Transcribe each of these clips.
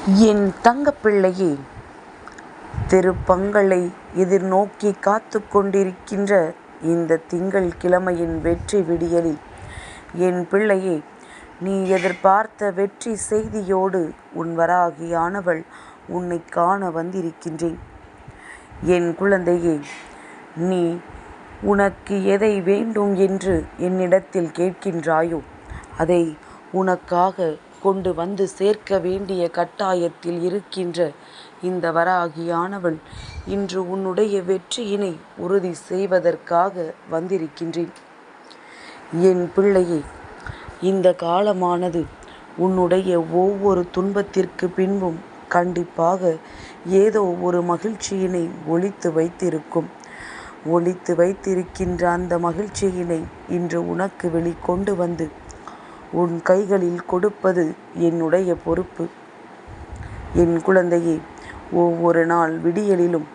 என் தங்கப்பிள்ளையே, திருப்பங்களை எதிர்நோக்கி காத்து கொண்டிருக்கின்ற இந்த திங்கள் கிழமையின் வெற்றி விடியலில் என் பிள்ளையே, நீ எதிர்பார்த்த வெற்றி செய்தியோடு உன் வராகியானவள் உன்னை காண வந்திருக்கின்றேன். என் குழந்தையே, நீ உனக்கு எதை வேண்டும் என்று என்னிடத்தில் கேட்கின்றாயோ அதை உனக்காக கொண்டு வந்து சேர்க்க வேண்டிய கட்டாயத்தில் இருக்கின்ற இந்த வராகியானவள் இன்று உன்னுடைய வெற்றியினை உறுதி செய்வதற்காக வந்திருக்கின்றேன். என் பிள்ளையே, இந்த காலமானது உன்னுடைய ஒவ்வொரு துன்பத்திற்கு பின்பும் கண்டிப்பாக ஏதோ ஒரு மகிழ்ச்சியினை ஒளித்து வைத்திருக்கின்ற அந்த மகிழ்ச்சியினை இன்று உனக்கு வெளிக்கொண்டு வந்து உன் கைகளில் கொடுப்பது என்னுடைய பொறுப்பு. என் குழந்தையே, ஒவ்வொரு நாள் விடியலிலும்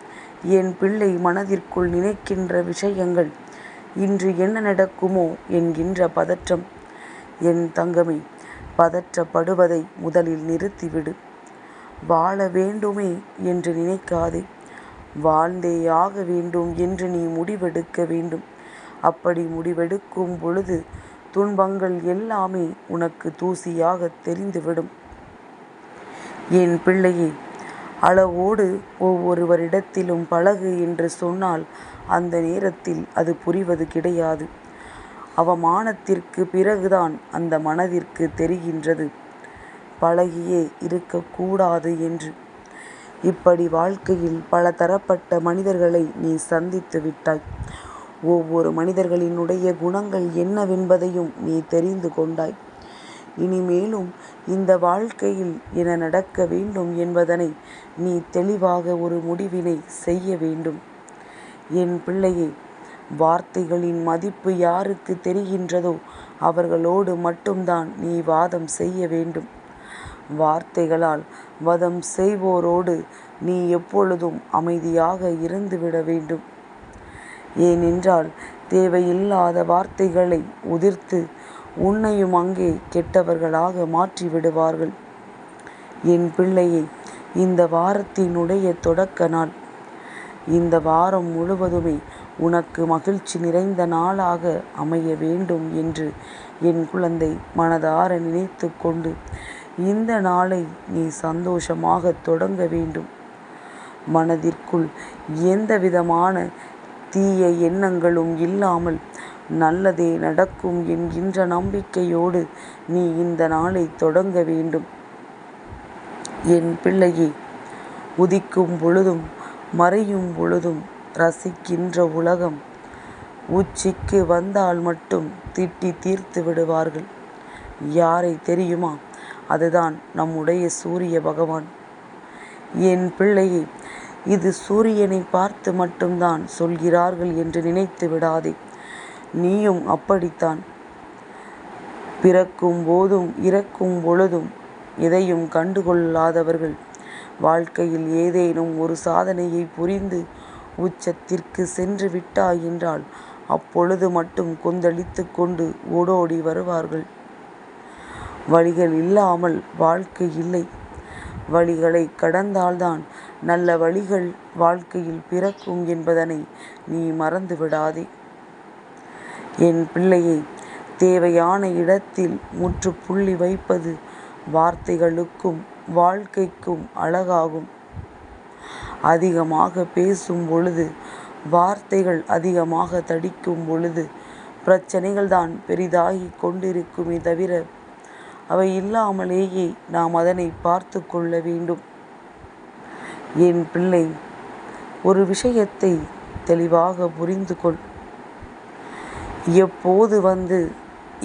என் பிள்ளை மனதிற்குள் நினைக்கின்ற விஷயங்கள் இன்று என்ன நடக்குமோ என்கின்ற பதற்றம். என் தங்கமே, பதற்றப்படுவதை முதலில் நிறுத்திவிடு. வாழ வேண்டுமே என்று நினைக்காதே, வாழ்ந்தே ஆக வேண்டும் என்று நீ முடிவெடுக்க வேண்டும். அப்படி முடிவெடுக்கும் பொழுது துன்பங்கள் எல்லாமே உனக்கு தூசியாக தெரிந்துவிடும். என் பிள்ளையே, அளவோடு ஒவ்வொருவரிடத்திலும் பழகு என்று சொன்னால் அந்த நேரத்தில் அது புரிவது கிடையாது. அவமானத்திற்கு பிறகுதான் அந்த மனதிற்கு தெரிகின்றது பழகியே இருக்கக்கூடாது என்று. இப்படி வாழ்க்கையில் பல தரப்பட்ட மனிதர்களை நீ சந்தித்து விட்டாய். ஒவ்வொரு மனிதர்களினுடைய குணங்கள் என்னவென்பதையும் நீ தெரிந்து கொண்டாய். இனிமேலும் இந்த வாழ்க்கையில் என நடக்க வேண்டும் என்பதனை நீ தெளிவாக ஒரு முடிவினை செய்ய வேண்டும். என் பிள்ளையே, வார்த்தைகளின் மதிப்பு யாருக்கு தெரிகின்றதோ அவர்களோடு மட்டும்தான் நீ வாதம் செய்ய வேண்டும். வார்த்தைகளால் வதம் செய்வோரோடு நீ எப்பொழுதும் அமைதியாக இருந்துவிட வேண்டும். ஏனென்றால் தேவையில்லாத வார்த்தைகளை உதிர்த்து உன்னையும் அங்கே கெட்டவர்களாக மாற்றிவிடுவார்கள். என் பிள்ளையை, இந்த வாரத்தினுடைய தொடக்க நாள். இந்த வாரம் முழுவதுமே உனக்கு மகிழ்ச்சி நிறைந்த நாளாக அமைய வேண்டும் என்று என் குழந்தை மனதார நினைத்து கொண்டு இந்த நாளை நீ சந்தோஷமாக தொடங்க வேண்டும். மனதிற்குள் எந்த விதமான தீய எண்ணங்களும் இல்லாமல் நல்லதே நடக்கும் என்கின்ற நம்பிக்கையோடு நீ இந்த நாளை தொடங்க வேண்டும். என் பிள்ளையே, உதிக்கும் பொழுதும் மறையும் பொழுதும் ரசிக்கின்ற உலகம் உச்சிக்கு வந்தால் மட்டும் திட்டி தீர்த்து விடுவார்கள். யாரை தெரியுமா? அதுதான் நம்முடைய சூரிய பகவான். என் பிள்ளையே, இது சூரியனை பார்த்து மட்டும்தான் சொல்கிறார்கள் என்று நினைத்து விடாதே. நீயும் அப்படித்தான். பிறக்கும் போதும் இறக்கும் பொழுதும் எதையும் கண்டுகொள்ளாதவர்கள் வாழ்க்கையில் ஏதேனும் ஒரு சாதனையை புரிந்து உச்சத்திற்கு சென்று விட்டாய் என்றால் அப்பொழுது மட்டும் கொந்தளித்து கொண்டு ஓடோடி வருவார்கள். வழிகள் இல்லாமல் வாழ்க்கை இல்லை. வழிகளை கடந்தால்தான் நல்ல வழிகள் வாழ்க்கையில் பிறக்கும் என்பதனை நீ மறந்து விடாதே. என் பிள்ளையை, தேவையான இடத்தில் முற்றுப்புள்ளி வைப்பது வார்த்தைகளுக்கும் வாழ்க்கைக்கும் அழகாகும். அதிகமாக பேசும் பொழுது, வார்த்தைகள் அதிகமாக தடிக்கும் பொழுது பிரச்சனைகள் தான் பெரிதாகி கொண்டிருக்குமே தவிர அவை இல்லாமலேயே நாம் அதனை பார்த்து கொள்ள வேண்டும். என் பிள்ளை, ஒரு விஷயத்தை தெளிவாக புரிந்து கொள். எப்போது வந்து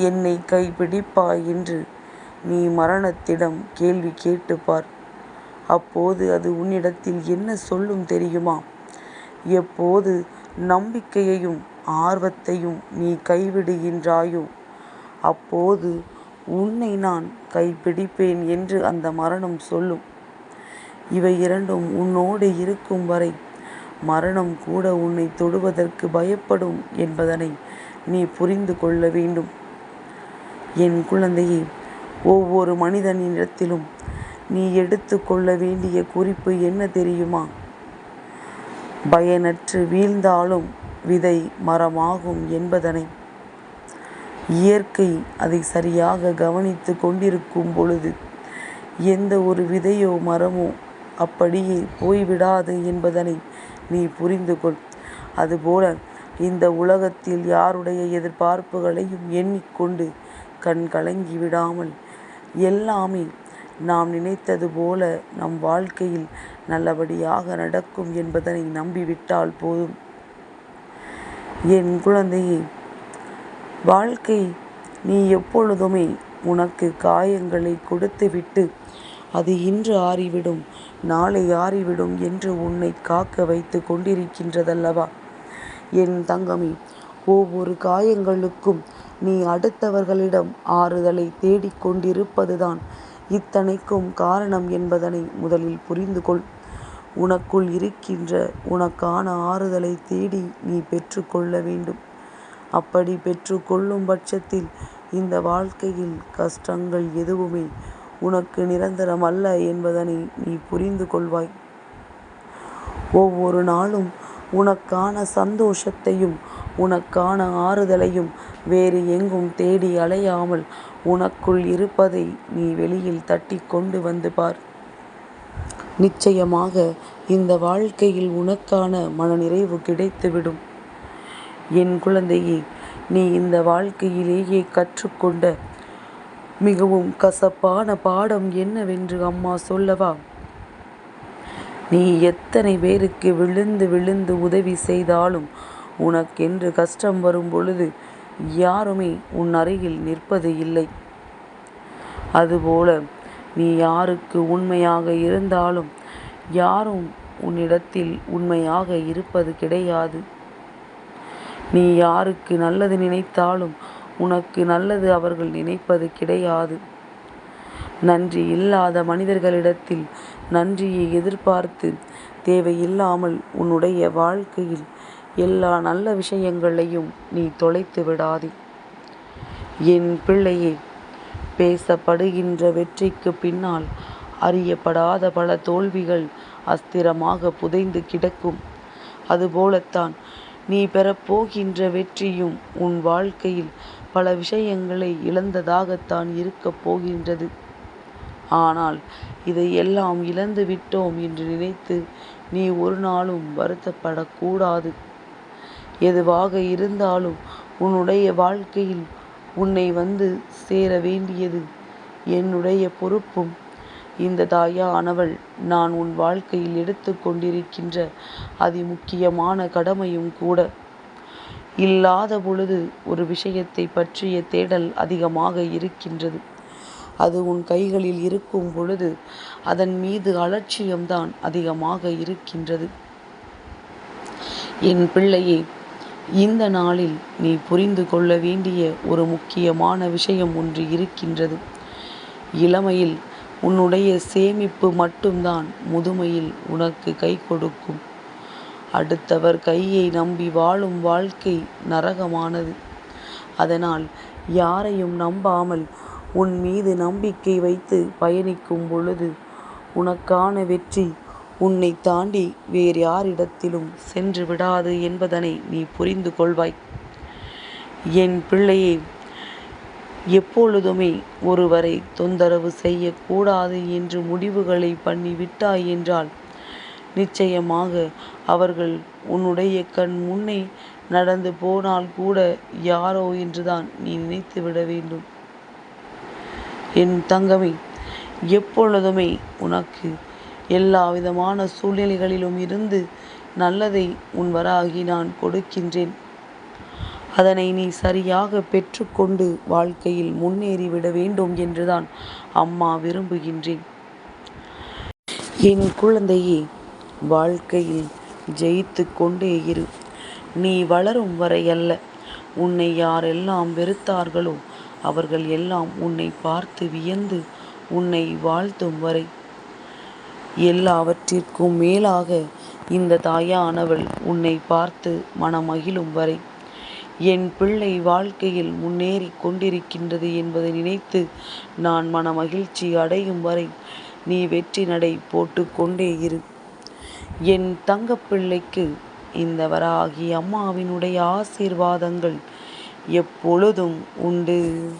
என்னை கைப்பிடிப்பாய் என்று நீ மரணத்திடம் கேள்வி கேட்டுப்பார். அப்போது அது உன்னிடத்தில் என்ன சொல்லும் தெரியுமா? எப்போது நம்பிக்கையையும் ஆர்வத்தையும் நீ கைவிடுகின்றாயோ அப்போது உன்னை நான் கைப்பிடிப்பேன் என்று அந்த மரணம் சொல்லும். இவை இரண்டும் உன்னோடு இருக்கும் வரை மரணம் கூட உன்னை தொடுவதற்கு பயப்படும் என்பதனை நீ புரிந்து கொள்ள வேண்டும். என் குழந்தையே, ஒவ்வொரு மனிதனிடத்திலும் நீ எடுத்து கொள்ள வேண்டிய குறிப்பு என்ன தெரியுமா? பயனற்று வீழ்ந்தாலும் விதை மரமாகும் என்பதனை. இயற்கை அதை சரியாக கவனித்து கொண்டிருக்கும் பொழுது எந்த ஒரு விதையோ மரமோ அப்படியே போய்விடாது என்பதனை நீ புரிந்து கொள். அதுபோல இந்த உலகத்தில் யாருடைய எதிர்பார்ப்புகளையும் எண்ணிக்கொண்டு கண் கலங்கி விடாமல் எல்லாமே நாம் நினைத்தது போல நம் வாழ்க்கையில் நல்லபடியாக நடக்கும் என்பதனை நம்பிவிட்டால் போதும். என் குழந்தையே, வாழ்க்கை நீ எப்பொழுதுமே உனக்கு காயங்களை கொடுத்துவிட்டு அது இன்று ஆறிவிடும், நாளை ஆறிவிடும் என்று உன்னை காக்க வைத்து கொண்டிருக்கின்றதல்லவா? என் தங்கமே, ஒவ்வொரு காயங்களுக்கும் நீ அடுத்தவர்களிடம் ஆறுதலை தேடிக்கொண்டிருப்பதுதான் இத்தனைக்கும் காரணம் என்பதனை முதலில் புரிந்து கொள். உனக்குள் இருக்கின்ற உனக்கான ஆறுதலை தேடி நீ பெற்றுக்கொள்ள வேண்டும். அப்படி பெற்றுக்கொள்ளும் பட்சத்தில் இந்த வாழ்க்கையில் கஷ்டங்கள் எதுவுமே உனக்கு நிரந்தரம் அல்ல என்பதனை நீ புரிந்து கொள்வாய். ஒவ்வொரு நாளும் உனக்கான சந்தோஷத்தையும் உனக்கான ஆறுதலையும் வேறு எங்கும் தேடி அலையாமல் உனக்குள் இருப்பதை நீ வெளியில் தட்டி கொண்டு வந்து பார். நிச்சயமாக இந்த வாழ்க்கையில் உனக்கான மனநிறைவு கிடைத்துவிடும். என் குழந்தையே, நீ இந்த வாழ்க்கையிலேயே கற்றுக்கொண்ட மிகவும் கசப்பான பாடம் என்னவென்று அம்மா சொல்லவா? நீ எத்தனை பேருக்கு விழுந்து விழுந்து உதவி செய்தாலும் உனக்கென்று கஷ்டம் வரும் பொழுது யாருமே உன் அருகில் நிற்பது இல்லை. அதுபோல நீ யாருக்கு உண்மையாக இருந்தாலும் யாரும் உன்னிடத்தில் உண்மையாக இருப்பது கிடையாது. நீ யாருக்கு நல்லது நினைத்தாலும் உனக்கு நல்லது அவர்கள் நினைப்பது கிடையாது. நன்றி இல்லாத மனிதர்களிடத்தில் நன்றியை எதிர்பார்த்து தேவையில்லாமல் உன்னுடைய வாழ்க்கையில் எல்லா நல்ல விஷயங்களையும் நீ தொலைத்து விடாதே. என் பிள்ளையே, பேசப்படுகின்ற வெற்றிக்கு பின்னால் அறியப்படாத பல தோல்விகள் அஸ்திரமாக புதைந்து கிடக்கும். அதுபோலத்தான் நீ பெறப்போகின்ற வெற்றியும் உன் வாழ்க்கையில் பல விஷயங்களை இழந்ததாகத்தான் இருக்கப் போகின்றது. ஆனால் இதையெல்லாம் இழந்து விட்டோம் என்று நினைத்து நீ ஒரு நாளும் வருத்தப்படக்கூடாது. எதுவாக இருந்தாலும் உன்னுடைய வாழ்க்கையில் உன்னை வந்து சேர வேண்டியது என்னுடைய பொறுப்பும் இந்த தாயானவள் நான் உன் வாழ்க்கையில் எடுத்து கொண்டிருக்கின்ற அதிமுக்கியமான கடமையும் கூட. இல்லாத பொழுது ஒரு விஷயத்தை பற்றிய தேடல் அதிகமாக இருக்கின்றது. அது உன் கைகளில் இருக்கும் பொழுது அதன் மீது அலட்சியம்தான் அதிகமாக இருக்கின்றது. என் பிள்ளையே, இந்த நாளில் நீ புரிந்து கொள்ள வேண்டிய ஒரு முக்கியமான விஷயம் ஒன்று இருக்கின்றது. இளமையில் உன்னுடைய சேமிப்பு மட்டும்தான் முதுமையில் உனக்கு கை கொடுக்கும். அடுத்தவர் கையை நம்பி வாழும் வாழ்க்கை நரகமானது. அதனால் யாரையும் நம்பாமல் உன் மீது நம்பிக்கை வைத்து பயணிக்கும் பொழுது உனக்கான வெற்றி உன்னை தாண்டி வேறு யாரிடத்திலும் சென்று விடாது என்பதனை நீ புரிந்து கொள்வாய். என் பிள்ளையே, எப்பொழுதுமே ஒருவரை தொந்தரவு செய்யக்கூடாது என்று முடிவுகளை பண்ணிவிட்டாய் என்றால் நிச்சயமாக அவர்கள் உன்னுடைய கண் முன்னே நடந்து போனால் கூட யாரோ என்றுதான் நீ நினைத்து விட வேண்டும். என் தங்கமே, எப்பொழுதுமே உனக்கு எல்லா விதமான சூழ்நிலைகளிலும் இருந்து நல்லதை உன் வராகி நான் கொடுக்கின்றேன். அதனை நீ சரியாக பெற்றுக்கொண்டு வாழ்க்கையில் முன்னேறிவிட வேண்டும் என்றுதான் அம்மா விரும்புகின்றேன். என் குழந்தையே, வாழ்க்கையில் ஜெயித்து கொண்டே இரு. நீ வளரும் வரை அல்ல, உன்னை யாரெல்லாம் வெறுத்தார்களோ அவர்கள் எல்லாம் உன்னை பார்த்து வியந்து உன்னை வாழ்த்தும் வரை, எல்லாவற்றிற்கும் மேலாக இந்த தாயானவள் உன்னை பார்த்து மனமகிழும் வரை, என் பிள்ளை வாழ்க்கையில் முன்னேறி கொண்டிருக்கின்றது என்பதை நினைத்து நான் மனமகிழ்ச்சி அடையும் வரை நீ வெற்றி நடை போட்டு கொண்டே இரு. என் தங்கப்பிள்ளைக்கு இந்த வராகி அம்மாவினுடைய ஆசீர்வாதங்கள் எப்பொழுதும் உண்டு.